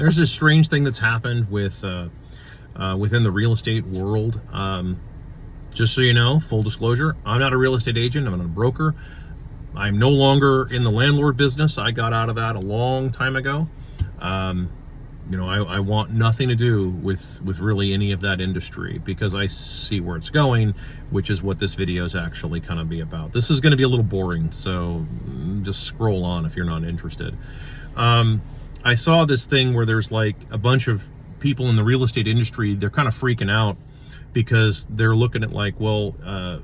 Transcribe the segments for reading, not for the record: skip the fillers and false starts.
There's this strange thing that's happened with within the real estate world. Just so you know, full disclosure, I'm not a real estate agent. I'm not a broker. I'm no longer in the landlord business. I got out of that a long time ago. You know, I want nothing to do with really any of that industry, because I see where it's going, which is what this video is actually kind of be about. This is going to be a little boring, so just scroll on if you're not interested. I saw this thing where there's like a bunch of people in the real estate industry. They're kind of freaking out because they're looking at like, well, a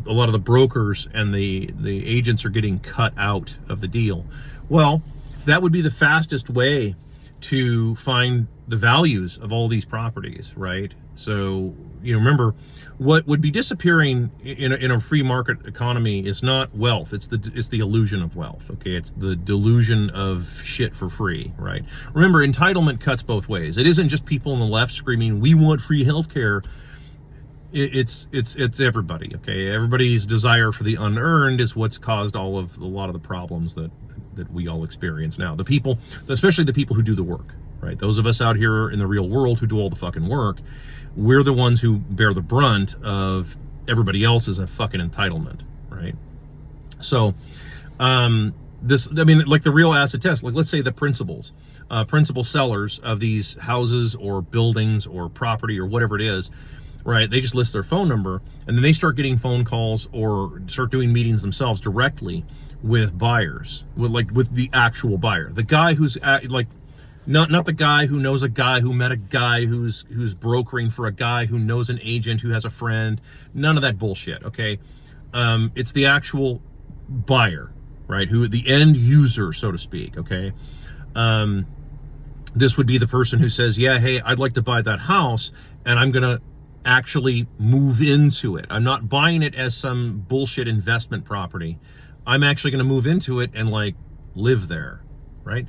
lot of the brokers and the agents are getting cut out of the deal. Well, that would be the fastest way to find the values of all these properties, right? So, you know, remember, what would be disappearing in a free market economy is not wealth. It's the illusion of wealth. Okay, it's the delusion of shit for free, right? Remember, entitlement cuts both ways. It isn't just people on the left screaming, "We want free healthcare." It's everybody. Okay, everybody's desire for the unearned is what's caused a lot of the problems that we all experience now. The people, especially the people who do the work, right? Those of us out here in the real world who do all the fucking work, we're the ones who bear the brunt of everybody else's fucking entitlement, right? So, I mean, like the real acid test, like let's say the principal sellers of these houses or buildings or property or whatever it is, right? They just list their phone number, and then they start getting phone calls or start doing meetings themselves directly with buyers, with the actual buyer, the guy who's like, not the guy who knows a guy who met a guy who's brokering for a guy who knows an agent who has a friend. None of that bullshit. Okay, it's the actual buyer, right? Who, the end user, so to speak. Okay, this would be the person who says, yeah, hey, I'd like to buy that house, and I'm gonna actually move into it. I'm not buying it as some bullshit investment property. I'm actually going to move into it and like live there, right?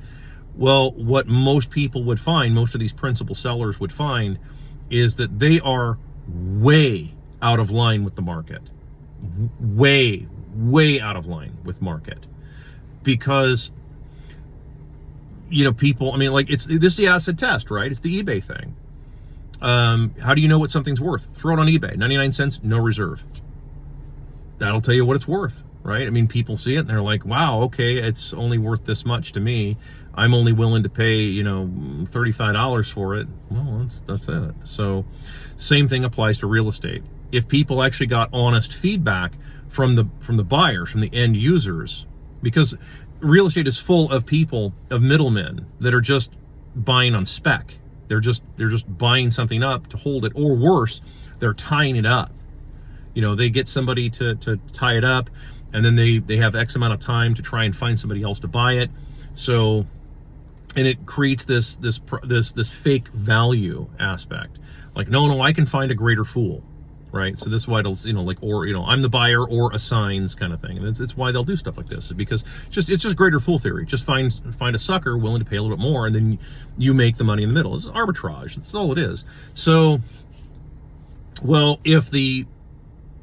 Well, what most people would find, most of these principal sellers would find, is that they are way out of line with the market. Way out of line with market. Because, you know, people, I mean, like, this is the acid test, right? It's the eBay thing. How do you know what something's worth? Throw it on eBay, 99 cents, no reserve. That'll tell you what it's worth, right? I mean, people see it and they're like, wow, okay, it's only worth this much to me. I'm only willing to pay, you know, $35 for it. Well, that's it. So same thing applies to real estate. If people actually got honest feedback from the buyers, from the end users, because real estate is full of people, of middlemen that are just buying on spec. They're just buying something up to hold it, or worse, they're tying it up. You know, they get somebody to tie it up, and then they have X amount of time to try and find somebody else to buy it. So, and it creates this fake value aspect. Like, no, I can find a greater fool, right? So this is why it'll, you know, like, or, you know, I'm the buyer or assigns kind of thing. And it's why they'll do stuff like this, is because it's just greater fool theory. Just find a sucker willing to pay a little bit more, and then you make the money in the middle. It's arbitrage. That's all it is. So, well, if the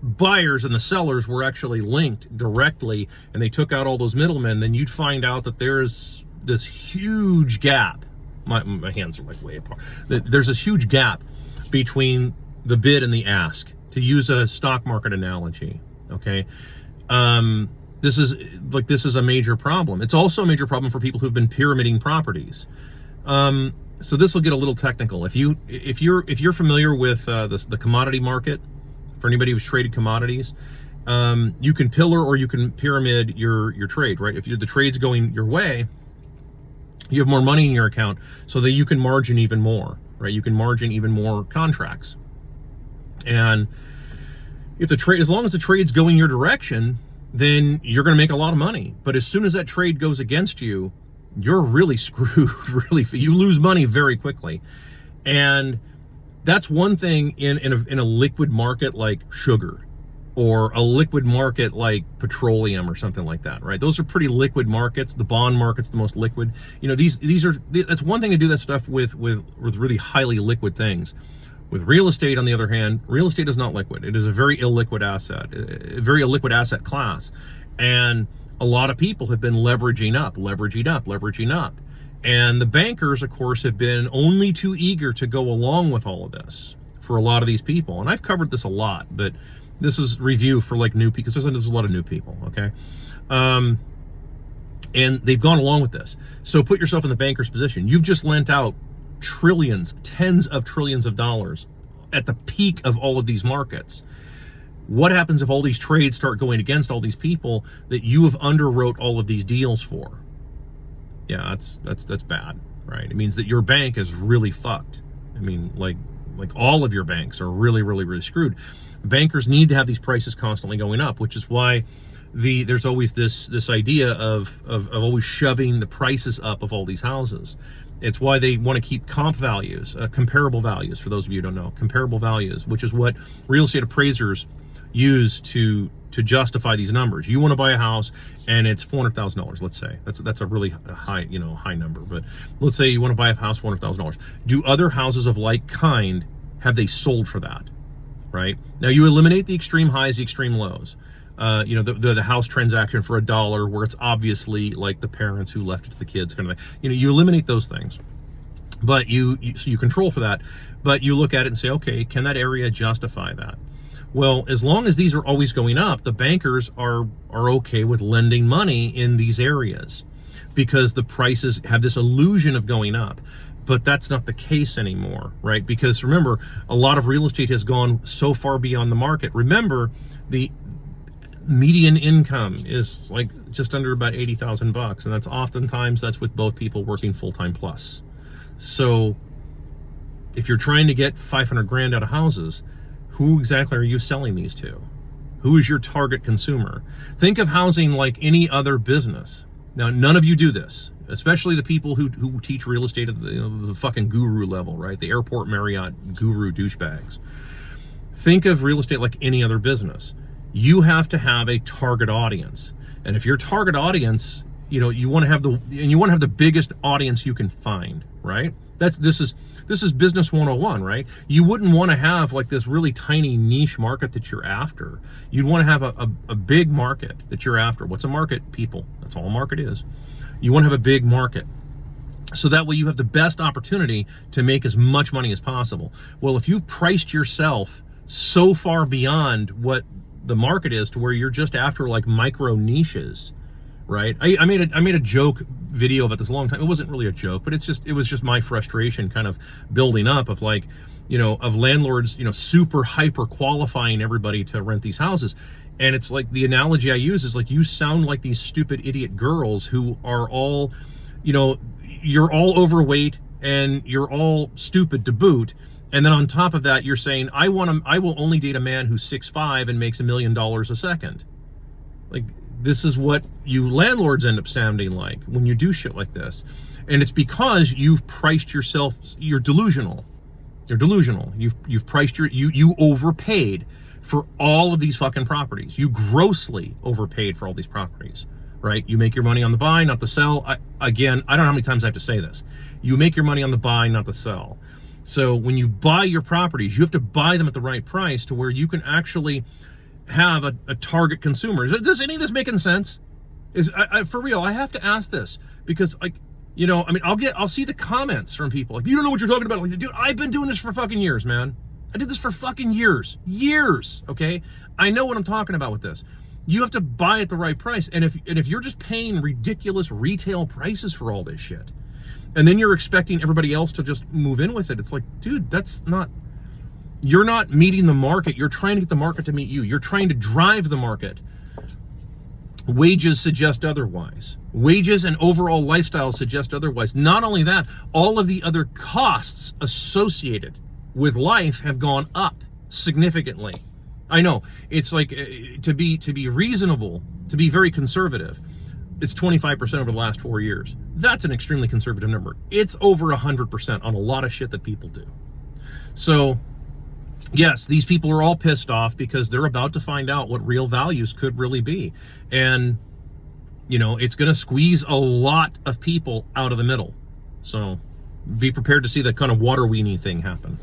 buyers and the sellers were actually linked directly and they took out all those middlemen, then you'd find out that there's this huge gap. My hands are like way apart. There's this huge gap between the bid and the ask, to use a stock market analogy. Okay, this is a major problem. It's also a major problem for people who've been pyramiding properties. So this will get a little technical. If you're familiar with the commodity market, for anybody who's traded commodities, you can pillar or you can pyramid your trade, right? If the trade's going your way, you have more money in your account so that you can margin even more, right? You can margin even more contracts. And if as long as the trade's going your direction, then you're going to make a lot of money. But as soon as that trade goes against you, you're really screwed. You lose money very quickly. And that's one thing in a liquid market like sugar, or a liquid market like petroleum or something like that, right? Those are pretty liquid markets. The bond market's the most liquid. You know, that's one thing to do that stuff with really highly liquid things. With real estate, on the other hand, real estate is not liquid. It is a very illiquid asset, a very illiquid asset class. And a lot of people have been leveraging up. And the bankers, of course, have been only too eager to go along with all of this for a lot of these people. And I've covered this a lot, but this is review for like new people, because there's a lot of new people, okay? And they've gone along with this. So put yourself in the banker's position. You've just lent out trillions, tens of trillions of dollars at the peak of all of these markets. What happens if all these trades start going against all these people that you have underwrote all of these deals for? Yeah, that's bad, right? It means that your bank is really fucked. I mean, like all of your banks are really, really, really screwed. Bankers need to have these prices constantly going up, which is why there's always this idea of always shoving the prices up of all these houses. It's why they want to keep comp values, comparable values, for those of you who don't know, comparable values, which is what real estate appraisers use to justify these numbers. You want to buy a house and it's $400,000, let's say. That's a really high, high number, but let's say you want to buy a house $400,000. Do other houses of like kind, have they sold for that? Right? Now you eliminate the extreme highs, the extreme lows. The house transaction for $1 where it's obviously like the parents who left it to the kids kind of thing. You eliminate those things, but so you control for that, but you look at it and say, okay, can that area justify that? Well, as long as these are always going up, the bankers are okay with lending money in these areas because the prices have this illusion of going up. But that's not the case anymore, right? Because remember, a lot of real estate has gone so far beyond the market. Remember, the median income is like just under about $80,000, and that's with both people working full-time plus. So if you're trying to get 500 grand out of houses, who exactly are you selling these to? Who is your target consumer? Think of housing like any other business. Now, none of you do this, especially the people who teach real estate at the fucking guru level, right? The airport Marriott guru douchebags. Think of real estate like any other business. You have to have a target audience. And if your target audience, you want to have the biggest audience you can find, right? This is business 101, right? You wouldn't want to have like this really tiny niche market that you're after. You'd want to have a big market that you're after. What's a market? People. That's all a market is. You want to have a big market. So that way you have the best opportunity to make as much money as possible. Well, if you've priced yourself so far beyond what the market is to where you're just after like micro niches, right? I made a joke video about this a long time. It wasn't really a joke, but it was just my frustration kind of building up of like, of landlords, super hyper qualifying everybody to rent these houses. And it's like the analogy I use is like, you sound like these stupid idiot girls who are all, you're all overweight and you're all stupid to boot. And then on top of that, you're saying, I will only date a man who's 6'5" and makes $1 million a second. Like, this is what you landlords end up sounding like when you do shit like this. And it's because you've priced yourself, you're delusional. You're delusional. You've priced you overpaid for all of these fucking properties. You grossly overpaid for all these properties, right? You make your money on the buy, not the sell. Again, I don't know how many times I have to say this. You make your money on the buy, not the sell. So when you buy your properties, you have to buy them at the right price to where you can actually have a target consumer. Does any of this making sense? For real, I have to ask this because I'll see the comments from people like, you don't know what you're talking about. Like, dude, I've been doing this for fucking years, man. I did this for fucking years, okay? I know what I'm talking about with this. You have to buy at the right price. And if you're just paying ridiculous retail prices for all this shit, and then you're expecting everybody else to just move in with it, it's like, dude, you're not meeting the market. You're trying to get the market to meet you. You're trying to drive the market. Wages suggest otherwise. Wages and overall lifestyle suggest otherwise. Not only that, all of the other costs associated with life have gone up significantly. I know, it's like, to be reasonable, to be very conservative, it's 25% over the last 4 years. That's an extremely conservative number. It's over 100% on a lot of shit that people do. So, yes, these people are all pissed off because they're about to find out what real values could really be. And, it's going to squeeze a lot of people out of the middle. So, be prepared to see that kind of water weenie thing happen.